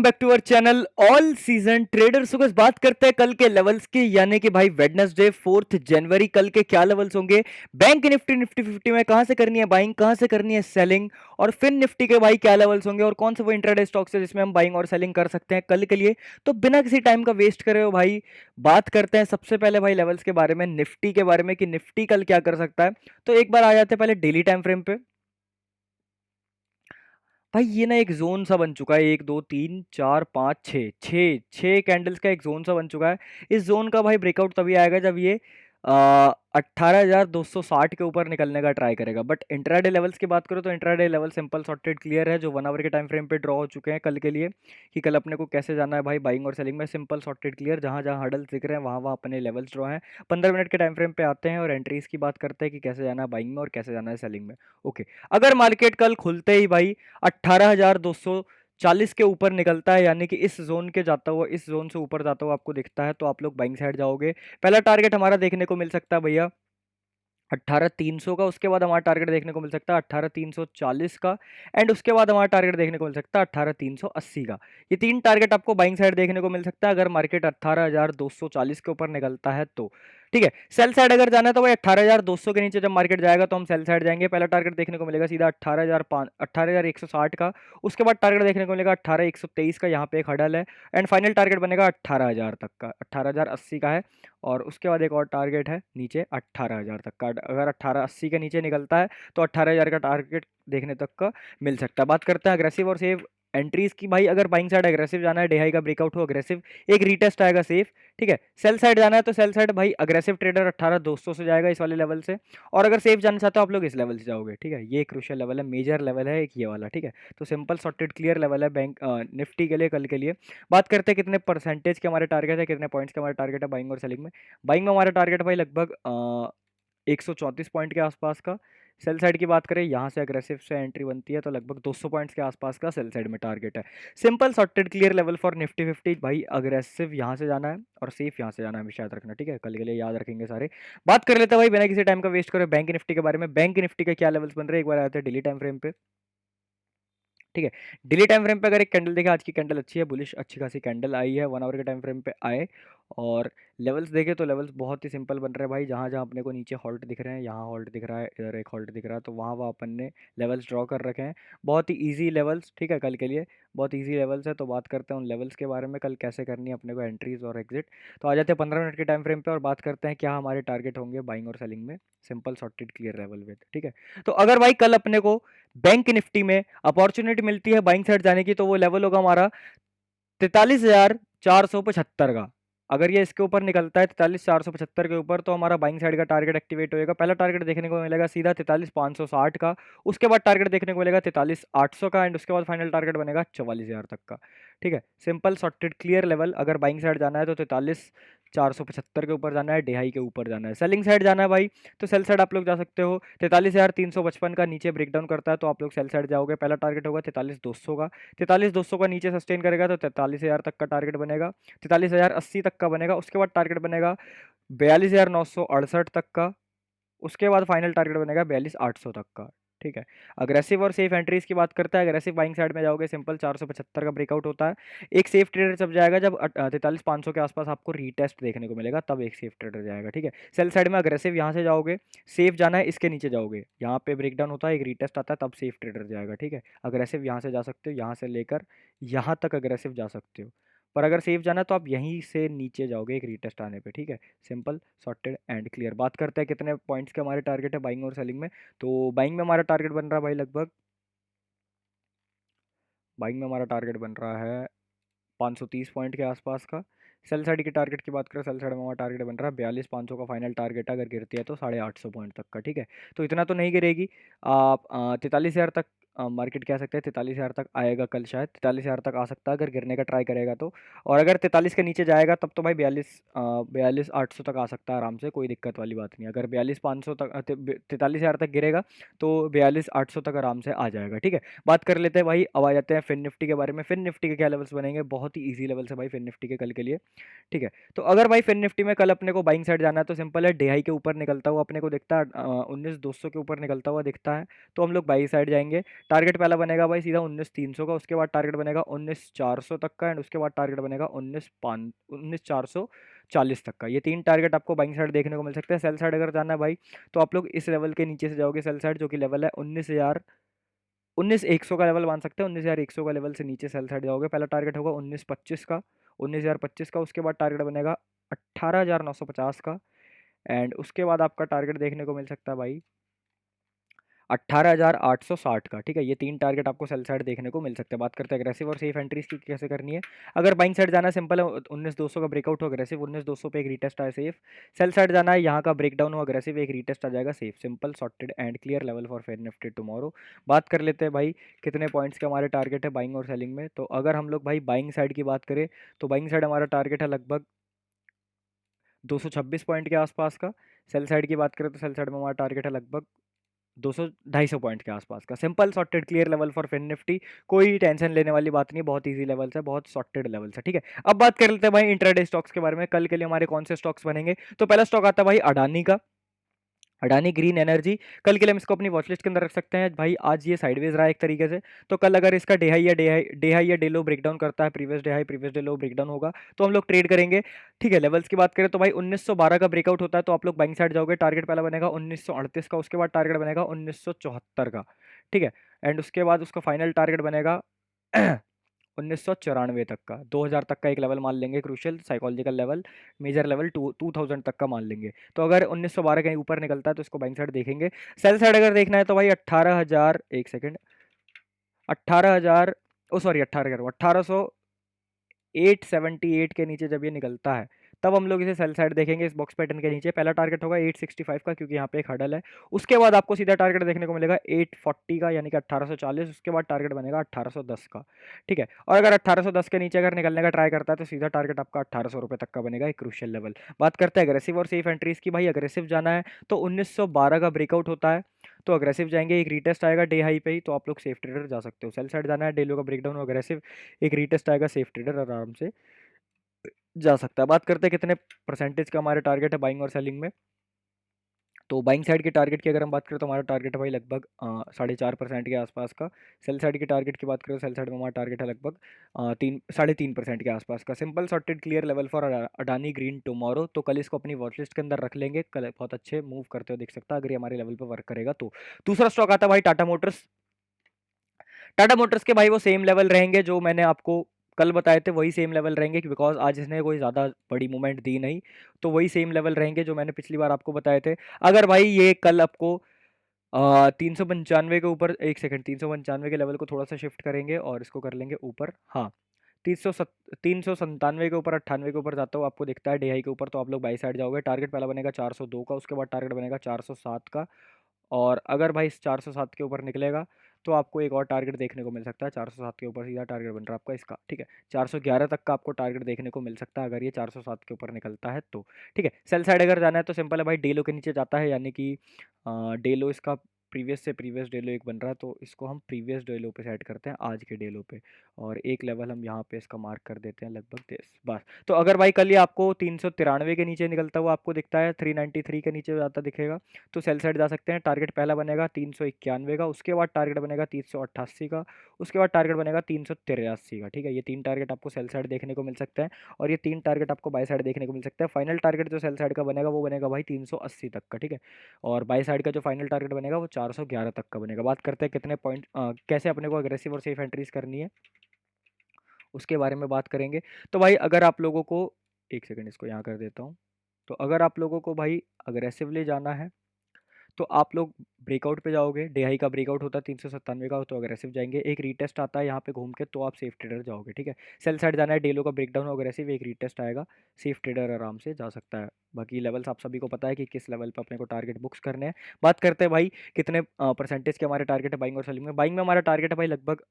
Back to our channel all season traders. बस बात करते हैं कल के लेवल्स की, यानी कि भाई वेडनेसडे 4 जनवरी कल के क्या लेवल्स होंगे। बैंक निफ्टी निफ्टी 50 में कहां से करनी है बाइंग, कहां से करनी है सेलिंग, और फिर निफ्टी के भाई क्या लेवल्स होंगे और कौन से वो इंट्राडे स्टॉक्स है जिसमें हम बाइंग और सेलिंग कर सकते हैं कल के लिए। तो बिना किसी टाइम का वेस्ट करे हो भाई बात करते हैं सबसे पहले भाई लेवल्स के बारे में, निफ्टी के बारे में कि निफ्टी कल क्या कर सकता है। तो एक बार आ जाते हैं पहले डेली टाइम फ्रेम पे। भाई ये ना एक जोन सा बन चुका है, 1 2 3 4 5 6 छः छः कैंडल्स का एक जोन सा बन चुका है। इस जोन का भाई ब्रेकआउट तभी आएगा जब ये 18,260 के ऊपर निकलने का ट्राई करेगा। बट इंट्राडे लेवल्स की बात करो तो intraday level simple sorted clear है, जो 1 आवर के टाइम फ्रेम पे ड्रॉ हो चुके हैं कल के लिए कि कल अपने को कैसे जाना है भाई बाइंग और सेलिंग में। सिंपल सॉर्टेड क्लियर, जहां जहां हडल्स दिख रहे हैं वहां वहां अपने लेवल्स ड्रॉ हैं। 15 मिनट के टाइम फ्रेम पे आते हैं और एंट्रीज की बात करते हैं कि कैसे जाना है बाइंग में और कैसे जाना है सेलिंग में। ओके, अगर मार्केट कल खुलते ही भाई 18,240 के ऊपर निकलता है, यानी कि इस जोन के जाता हुआ, इस जोन से ऊपर जाता हुआ आपको दिखता है, तो आप लोग बाइंग साइड जाओगे। पहला टारगेट हमारा देखने को मिल सकता है भैया 18,300 का। उसके बाद हमारा टारगेट देखने को मिल सकता है 18,340 का, एंड उसके बाद हमारा टारगेट देखने को मिल सकता है 18,380 का। ये तीन टारगेट आपको बाइंग साइड देखने को मिल सकता है अगर मार्केट 18,240 के ऊपर निकलता है तो। ठीक है, सेल साइड अगर जाना है तो भाई 18,200 के नीचे जब मार्केट जाएगा तो हम सेल साइड जाएंगे। पहला टारगेट देखने को मिलेगा सीधा 18,160 का। उसके बाद टारगेट देखने को मिलेगा 18,123 का, यहाँ पे एक हडल है, एंड फाइनल टारगेट बनेगा 18,000 तक का, 18,080 का है। और उसके बाद एक और टारगेट है नीचे 18,000 तक का। अगर 1880 के नीचे निकलता है तो 18,000 का टारगेट देखने तक का मिल सकता है। बात करते हैं अग्रेसिव और सेफ एंट्रीज की। भाई अगर बाइंग साइड अग्रेसिव जाना है, डेहाई का ब्रेकआउट हो अग्रेसिव, एक रीटेस्ट आएगा सेफ। ठीक है, सेल साइड जाना है तो सेल साइड भाई अग्रेसिव ट्रेडर 18,200 से जाएगा इस वाले लेवल से, और अगर सेफ जाना चाहते हो आप लोग इस लेवल से जाओगे। ठीक है, ये क्रूशियल लेवल है, मेजर लेवल है एक ये वाला। ठीक है, तो सिंपल सॉर्टेड क्लियर लेवल है बैंक निफ्टी के लिए कल के लिए। बात करते हैं कितने परसेंटेज के हमारे टारगेट है, कितने पॉइंट्स के हमारे टारगेट है बाइंग और सेलिंग में। बाइंग में हमारा टारगेट भाई लगभग 134 पॉइंट के आसपास का। सेल साइड की बात करें, यहाँ से अग्रेसिव से एंट्री बनती है तो लगभग 200 पॉइंट्स के आसपास का सेल साइड में टारगेट है। Simple sorted clear level for Nifty 50। भाई अग्रेसिव यहाँ से जाना है और सेफ यहाँ से जाना है, हमेशा याद रखना। ठीक है, कल के लिए याद रखेंगे सारे। बात कर लेते हैं भाई बिना किसी टाइम का वेस्ट करे बैंक निफ्टी के बारे में। बैंक निफ्टी के क्या लेवल्स बन रहे हैं, एक बार आते हैं डेली टाइम फ्रेम पे। ठीक है, डेली टाइम फ्रेम पे अगर एक कैंडल देखें, आज की कैंडल अच्छी है, बुलिश अच्छी खासी कैंडल आई है। 1 आवर के टाइम फ्रेम पे आए और लेवल्स देखें तो लेवल्स बहुत ही सिंपल बन रहे हैं भाई। जहाँ जहाँ अपने को नीचे हॉल्ट दिख रहे हैं, यहाँ हॉल्ट दिख रहा है, इधर एक हॉल्ट दिख रहा है, तो वहाँ वहाँ अपन ने लेवल्स ड्रॉ कर रखे हैं। बहुत ही ईजी लेवल्स, ठीक है, कल के लिए बहुत ईजी लेवल्स है। तो बात करते हैं उन लेवल्स के बारे में, कल कैसे करनी है अपने को एंट्रीज और एग्जिट। तो आ जाते हैं 15 मिनट के टाइम फ्रेम पे और बात करते हैं क्या हमारे टारगेट होंगे बाइंग और सेलिंग में। Simple sorted clear level with. ठीक है, तो अगर भाई कल अपने को बैंक निफ्टी में अपॉर्चुनिटी मिलती है बाइंग साइड जाने की, तो वो लेवल होगा हमारा 43,475 का। अगर ये इसके ऊपर निकलता है 43,475 के ऊपर, तो हमारा बाइंग साइड का टारगेट एक्टिवेट होएगा। पहला टारगेट देखने को मिलेगा सीधा 43,560 का। उसके बाद टारगेट देखने को मिलेगा 43,800 का, एंड उसके बाद फाइनल टारगेट बनेगा 44,000 तक का। ठीक है, सिंपल सॉर्टेड क्लियर लेवल। अगर बाइंग साइड जाना है तो 43,475 के ऊपर जाना है, डेहाई के ऊपर जाना है। सेलिंग साइड जाना है भाई, तो सेल साइड आप लोग जा सकते हो 43,355 का। नीचे ब्रेकडाउन करता है तो आप लोग सेल साइड जाओगे। पहला टारगेट होगा 43,200 का। 43,200 का नीचे सस्टेन करेगा तो 43,000 तक का टारगेट बनेगा, 43,080 तक का बनेगा। उसके बाद टारगेट बनेगा 42,968 तक का। उसके बाद फाइनल टारगेट बनेगा 42,800 तक का। ठीक है, अग्रेसिव और सेफ एंट्रीज की बात करता है। अग्रेसिव बाइंग साइड में जाओगे, सिंपल 475 का ब्रेकआउट होता है। एक सेफ ट्रेडर जब जाएगा जब 43,500 के आसपास आपको रीटेस्ट देखने को मिलेगा, तब एक सेफ ट्रेडर जाएगा। ठीक है, सेल साइड में अग्रेसिव यहाँ से जाओगे, सेफ जाना है इसके नीचे जाओगे, यहाँ पे ब्रेकडाउन होता है, एक रीटेस्ट आता है, तब सेफ ट्रेडर जाएगा। ठीक है, अग्रेसिव यहाँ से जा सकते हो, यहाँ से लेकर यहाँ तक अग्रेसिव जा सकते हो, पर अगर सेफ जाना है तो आप यहीं से नीचे जाओगे एक रीटेस्ट आने पे। ठीक है, सिंपल सॉर्टेड एंड क्लियर। बात करते हैं कितने पॉइंट्स के हमारे टारगेट है बाइंग और सेलिंग में। तो बाइंग में हमारा टारगेट बन रहा है भाई लगभग, बाइंग में हमारा टारगेट बन रहा है 530 पॉइंट के आसपास का। सेल साइड की टारगेट की बात करें, सेल साइड में हमारा टारगेट बन रहा है 42,500 का। फाइनल टारगेट अगर गिरती है तो 850 पॉइंट तक का। ठीक है, तो इतना तो नहीं गिरेगी। आप 43,000 तक मार्केट कह सकते हैं, 43,000 तक आएगा कल, शायद 43,000 तक आ सकता है अगर गिरने का ट्राई करेगा तो। और अगर 43 के नीचे जाएगा तब तो भाई 42,800 तक आ सकता है आराम से, कोई दिक्कत वाली बात नहीं। अगर 42,500 तक 43,000 तक गिरेगा तो 42,800 तक आराम से आ जाएगा। ठीक है, बात कर लेते हैं भाई, अब आ जाते हैं फिन निफ्टी के बारे में। फिन निफ्टी के क्या लेवल्स बनेंगे, बहुत ही इजी लेवल्स है भाई फिन निफ्टी के कल के लिए। ठीक है, तो अगर भाई फिन निफ्टी में कल अपने को बाइंग साइड जाना है तो सिंपल है, डेहाई के ऊपर निकलता हुआ अपने को दिखता है, 19,200 के ऊपर निकलता हुआ दिखता है, तो हम लोग बाई साइड जाएंगे। टारगेट पहला बनेगा भाई सीधा 19,300 का, उसके बाद टारगेट बनेगा 19,400 तक का, एंड उसके बाद टारगेट बनेगा 19,440 तक का। ये 3 टारगेट आपको बाइंग साइड देखने को मिल सकते हैं। सेल साइड अगर जाना है भाई तो आप लोग इस लेवल के नीचे से जाओगे सेल साइड, जो कि लेवल है 19,100 का लेवल मान सकते हैं। 19,100 का लेवल से नीचे सेल साइड जाओगे, पहला टारगेट होगा 19,25 का, 19,025 का, उसके बाद टारगेट बनेगा 18,950 का, एंड उसके बाद आपका टारगेट देखने को मिल सकता है भाई 18,860 का। ठीक है, ये 3 टारगेट आपको सेल साइड देखने को मिल सकते हैं। बात करते हैं एग्रेसिव और सेफ एंट्रीज की कैसे करनी है। अगर बाइंग साइड जाना है सिंपल है, 19,200 का ब्रेकआउट हो अग्रेसिव, 19,200 पे एक रीटेस्ट आए सेफ। सेल साइड जाना है, यहाँ का ब्रेकडाउन हो अग्रेसिव, एक रीटेस्ट आ जाएगा safe. Simple sorted and clear level for fair Nifty tomorrow. बात कर लेते हैं भाई कितने पॉइंट्स के हमारे टारगेट है बाइंग और सेलिंग में। तो अगर हम लोग भाई बाइंग साइड की बात करें तो बाइंग साइड हमारा टारगेट है लगभग 226 पॉइंट के आसपास का। सेल साइड की बात करें तो सेल साइड में हमारा टारगेट है लगभग 200-250 पॉइंट के आसपास का। Simple sorted clear level for Fin Nifty, कोई टेंशन लेने वाली बात नहीं, बहुत इजी लेवल्स है, बहुत सॉर्टेड लेवल्स है। ठीक है, अब बात कर लेते हैं भाई इंट्राडे स्टॉक्स के बारे में। कल के लिए हमारे कौन से स्टॉक्स बनेंगे। तो पहला स्टॉक आता है भाई अडानी का, अडानी ग्रीन एनर्जी। कल के लिए हम इसको अपनी वॉच लिस्ट के अंदर रख सकते हैं भाई। आज ये साइडवेज रहा है एक तरीके से, तो कल अगर इसका डे हाई या डे लो ब्रेकडाउन करता है, previous day high previous day लो ब्रेकडाउन होगा तो हम लोग ट्रेड करेंगे। ठीक है, लेवल्स की बात करें तो भाई 1912 का ब्रेकआउट होता है तो आप लोग बाइंग साइड जाओगे, टारगेट पहला बनेगा 1938 का, उसके बाद टारगेट बनेगा 1974 का। ठीक है, एंड उसके बाद उसका फाइनल टारगेट बनेगा 1994 तक का, 2000 तक का एक लेवल मान लेंगे, crucial psychological level, major level 2000 तक का मान लेंगे। तो अगर 1912 के ऊपर निकलता है तो इसको बाइंग साइड देखेंगे। सेल साइड अगर देखना है तो भाई 18,000, एक सेकेंड, 18,000, ओ सॉरी 18,000, 878 के नीचे जब ये निकलता है तब हम लोग इसे सेल साइड देखेंगे इस बॉक्स पैटर्न के नीचे। पहला टारगेट होगा 865 का, क्योंकि यहाँ पे एक हडल है। उसके बाद आपको सीधा टारगेट देखने को मिलेगा 840 का, यानी कि 1840। उसके बाद टारगेट बनेगा 1810 का। ठीक है, और अगर 1810 के नीचे अगर निकलने का ट्राई करता है तो सीधा टारगेट आपका 1800 रुपये तक का बनेगा, एक क्रूशियल लेवल। बात करते हैं अग्रेसिव और सेफ एंट्रीज की। भाई अग्रेसिव जाना है तो 1912 का ब्रेकआउट होता है तो अग्रेसिव जाएंगे, एक रीटेस्ट आएगा डे हाई पे ही, तो आप लोग सेफ ट्रेडर जा सकते हो। सेल साइड जाना है, डे लो का ब्रेकडाउन हो अग्रेसिव, एक रीटेस्ट आएगा, सेफ ट्रेडर आराम से जा सकता है। बात करते हैं कितने परसेंटेज का हमारे टारगेट है बाइंग और सेलिंग में। तो बाइंग साइड के टारगेट की अगर हम बात करें तो हमारा टारगेट है भाई लगभग 4.5% के आसपास का। सेल साइड के टारगेट की बात करें तो सेल साइड में हमारा टारगेट है लगभग 3-3.5% के आसपास का। Simple sorted clear level for Adani green tomorrow. तो कल इसको अपनी वॉच लिस्ट के अंदर रख लेंगे, कल बहुत अच्छे मूव करते हुए दिख सकता है अगर ये हमारे लेवल पर वर्क करेगा तो। दूसरा स्टॉक आता है भाई टाटा मोटर्स। टाटा मोटर्स के भाई वो सेम लेवल रहेंगे जो मैंने आपको कल बताए थे, वही सेम लेवल रहेंगे, बिकॉज आज इसने कोई ज़्यादा बड़ी मूवमेंट दी नहीं, तो वही सेम लेवल रहेंगे जो मैंने पिछली बार आपको बताए थे। अगर भाई ये कल आपको 395 के ऊपर, एक सेकंड, 395 के लेवल को थोड़ा सा शिफ्ट करेंगे और इसको कर लेंगे ऊपर। हाँ, 397 के ऊपर, 98 के ऊपर जाता हो आपको दिखता है डे हाई के ऊपर, तो आप लोग बाई साइड जाओगे। टारगेट पहला बनेगा 402 का, उसके बाद टारगेट बनेगा 407 का, और अगर भाई इस 407 के ऊपर निकलेगा तो आपको एक और टारगेट देखने को मिल सकता है। 407 के ऊपर सीधा टारगेट बन रहा है आपका इसका। ठीक है, 411 तक का आपको टारगेट देखने को मिल सकता है अगर ये 407 के ऊपर निकलता है तो। ठीक है, सेल साइड अगर जाना है तो सिंपल है भाई, डे लो के नीचे जाता है, यानी कि डे लो इसका प्रीवियस से प्रीवियस डे लो एक बन रहा है, तो इसको हम प्रीवियस डे लो पे सेट करते हैं, आज के डे लो पे, और एक लेवल हम यहाँ पे इसका मार्क कर देते हैं लगभग 10 बस। तो अगर भाई कल ये आपको 393 के नीचे निकलता हुआ आपको दिखता है, 393 के नीचे जाता दिखेगा तो सेल साइड जा सकते हैं। टारगेट पहला बनेगा 391 का, उसके बाद टारगेट बनेगा 388 का, उसके बाद टारगेट बनेगा 383 का। ठीक है, ये 3 टारगेट आपको सेल साइड देखने को मिल सकते हैं, और ये 3 टारगेट आपको बाय साइड देखने को मिल सकता है। फाइनल टारगेट जो सेल साइड का बनेगा वो बनेगा भाई 380 तक का। ठीक है, और बाय साइड का जो फाइनल टारगेट बनेगा वो 411 तक का बनेगा। बात करते हैं कितने पॉइंट, कैसे अपने को अग्रेसिव और सेफ एंट्रीज करनी है उसके बारे में बात करेंगे। तो भाई अगर आप लोगों को, एक सेकंड इसको यहाँ कर देता हूँ, तो अगर आप लोगों को भाई अग्रेसिवली जाना है तो आप लोग ब्रेकआउट पे जाओगे, डे हाई का ब्रेकआउट होता है 397 का, तो अग्रेसिव जाएंगे, एक रीटेस्ट आता है यहाँ पे घूम के तो आप सेफ ट्रेडर जाओगे। ठीक है, सेल साइड जाना है, डेलो का ब्रेकडाउन हो अग्रेसिव, एक रीटेस्ट आएगा, सेफ ट्रेडर आराम से जा सकता है। बाकी लेवल्स आप सभी को पता है कि किस लेवल पे अपने को टारगेट बुक्स करने हैं। बात करते हैं भाई कितने परसेंटेज के हमारे टारगेट है बाइंग और सेलिंग में। बाइंग में हमारा टारगेट है भाई लगभग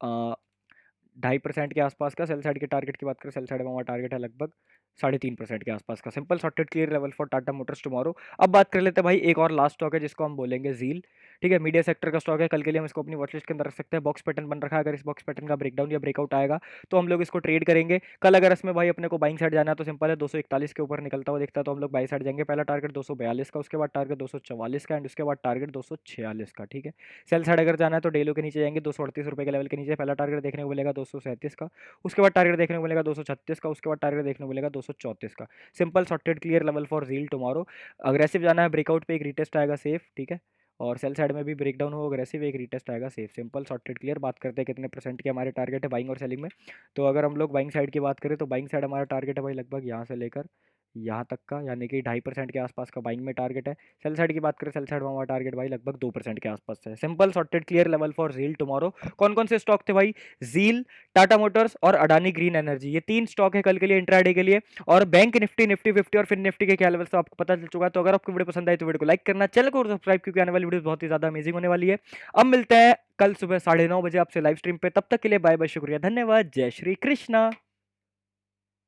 2.5% के आसपास का। सेल साइड के टारगेट की बात करें, सेल साइड में हमारा टारगेट है लगभग 3.5% के आसपास का। Simple sorted clear level for Tata Motors tomorrow. अब बात कर लेते हैं भाई एक और लास्ट स्टॉक है जिसको हम बोलेंगे जील। ठीक है, मीडिया सेक्टर का स्टॉक है, कल के लिए हम इसको अपनी वॉच लिस्ट के अंदर रख सकते हैं। बॉक्स पैटर्न बन रखा है, अगर इस बॉक्स पैटर्न का ब्रेकडाउन या ब्रेकआउट आएगा तो हम लोग इसको ट्रेड करेंगे। कल अगर इसमें भाई अपने को बाइंग साइड जाना है तो सिंपल है, 241 के ऊपर निकलता हुआ दिखता है तो हम लोग बाई साइड जाएंगे। पहला टारगेट 242 का, उसके बाद टारगेट 244 का एंड उसके बाद टारगेट 246 का। ठीक है, सेल साइड अगर जाना है तो डेलो के नीचे जाएंगे, 238 रुपये के लेवल के नीचे पहला टारगेट देखने को मिलेगा 237 का, उसके बाद टारगेट देखने को मिलेगा 236 का, उसके बाद टारगेट देखने को मिलेगा 234 का। Simple sorted clear level for reel tomorrow. Aggressive जाना है, ब्रेकआउट पे एक रीटेस्ट आएगा सेफ। ठीक है, और सेल साइड में भी ब्रेकडाउन हो अग्रेसिव, एक रीटेस्ट आएगा सेफ। Simple sorted clear. बात करते हैं कितने परसेंट के हमारे टारगेट है बाइंग और सेलिंग में। तो अगर हम लोग बाइंग साइड की बात करें तो बाइंग साइड हमारा टारगेट है भाई लगभग यहाँ से लेकर यहाँ तक का, यानी कि 2.5% के आसपास का बाइंग में टारगेट है। सेल साइड की बात करें, सेल साइड में हमारा टारगेट भाई लगभग 2% के आसपास है। Simple sorted clear level for reel tomorrow. कौन कौन से स्टॉक थे भाई? जील, टाटा मोटर्स और अडानी ग्रीन एनर्जी, ये 3 स्टॉक है कल के लिए इंट्राडे के लिए। और बैंक निफ्टी, निफ्टी 50 और फिर निफ्टी के क्या लेवल से आपको पता चल चुका है। तो अगर आपको वीडियो पसंद आई तो वीडियो को लाइक करना, चैनल को सब्सक्राइब, क्योंकि आने वाली वीडियो बहुत ही ज्यादा अमेजिंग होने वाली है। अब मिलते हैं कल सुबह 9:30 बजे आपसे लाइव स्ट्रीम पे। तब तक के लिए बाय बाय, शुक्रिया, धन्यवाद, जय श्री कृष्णा।